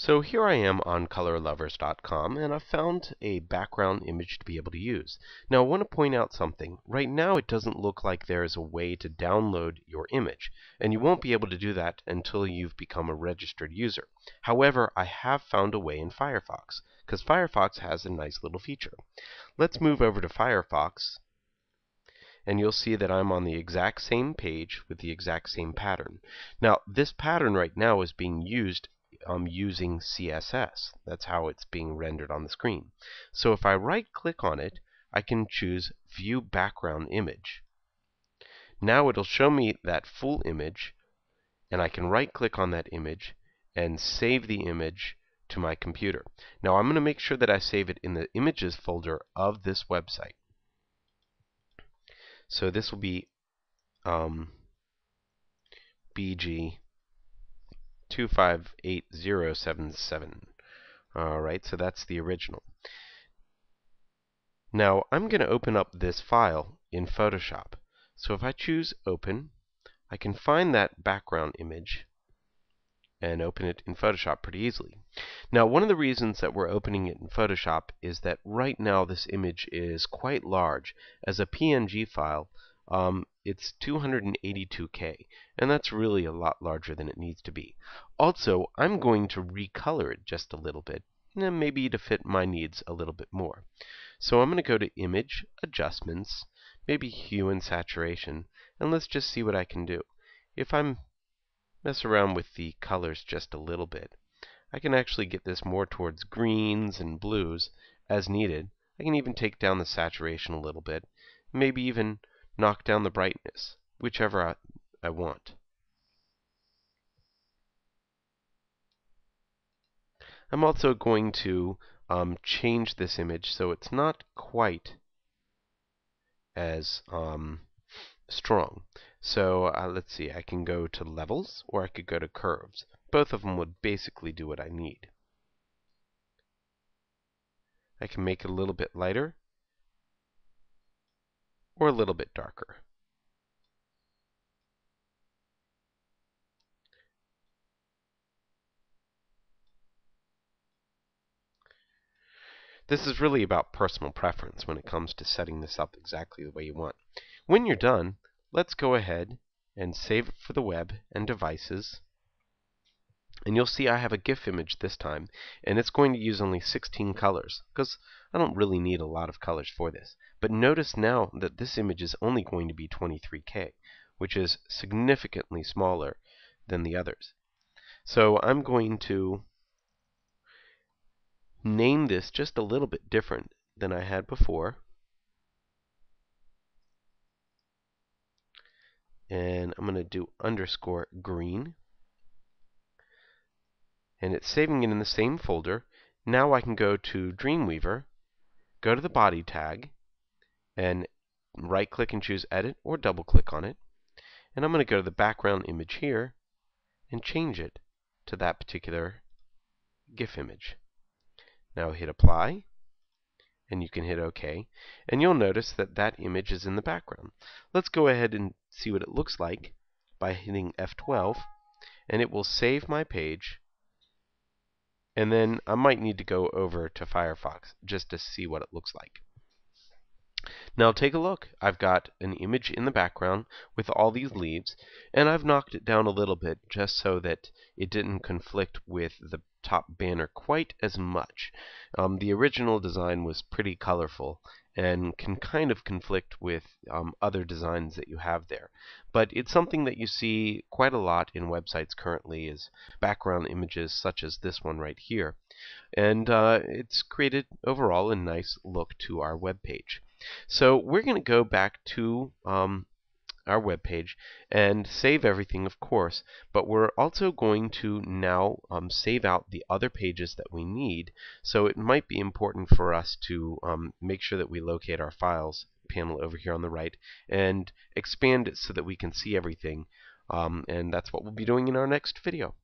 So here I am on colorlovers.com, and I've found a background image to be able to use. Now I want to point out something. Right now it doesn't look like there is a way to download your image, and you won't be able to do that until you've become a registered user. However, I have found a way in Firefox, because Firefox has a nice little feature. Let's move over to Firefox, and you'll see that I'm on the exact same page with the exact same pattern. Now this pattern right now is being used using CSS. That's how it's being rendered on the screen. So if I right click on it, I can choose View Background Image. Now it'll show me that full image, and I can right click on that image and save the image to my computer. Now I'm going to make sure that I save it in the Images folder of this website. So this will be BG 258077. Alright, so that's the original. Now I'm going to open up this file in Photoshop. So if I choose Open, I can find that background image and open it in Photoshop pretty easily. Now one of the reasons that we're opening it in Photoshop is that right now this image is quite large. As a PNG file, it's 282K, and that's really a lot larger than it needs to be. Also, I'm going to recolor it just a little bit, and maybe to fit my needs a little bit more. So I'm going to go to Image, Adjustments, maybe Hue and Saturation, and let's just see what I can do. If I mess around with the colors just a little bit, I can actually get this more towards greens and blues as needed. I can even take down the saturation a little bit, maybe even knock down the brightness, whichever I want. I'm also going to change this image so it's not quite as strong. So let's see, I can go to levels or I could go to curves. Both of them would basically do what I need. I can make it a little bit lighter or a little bit darker. This is really about personal preference when it comes to setting this up exactly the way you want. When you're done, let's go ahead and save it for the web and devices. And you'll see I have a GIF image this time, and it's going to use only 16 colors, because I don't really need a lot of colors for this. But notice now that this image is only going to be 23K, which is significantly smaller than the others. So I'm going to name this just a little bit different than I had before. And I'm going to do underscore green. And it's saving it in the same folder. Now I can go to Dreamweaver, go to the body tag, and right click and choose edit or double click on it. And I'm going to go to the background image here and change it to that particular GIF image. Now hit apply, and you can hit OK, and you'll notice that that image is in the background. Let's go ahead and see what it looks like by hitting F12, and it will save my page. And then I might need to go over to Firefox just to see what it looks like. Now take a look. I've got an image in the background with all these leaves, and I've knocked it down a little bit just so that it didn't conflict with the top banner quite as much. The original design was pretty colorful and can kind of conflict with other designs that you have there. But it's something that you see quite a lot in websites currently, is background images such as this one right here. And it's created overall a nice look to our web page. So we're going to go back to our web page and save everything, of course, but we're also going to now save out the other pages that we need. So it might be important for us to make sure that we locate our files panel over here on the right and expand it so that we can see everything. And that's what we'll be doing in our next video.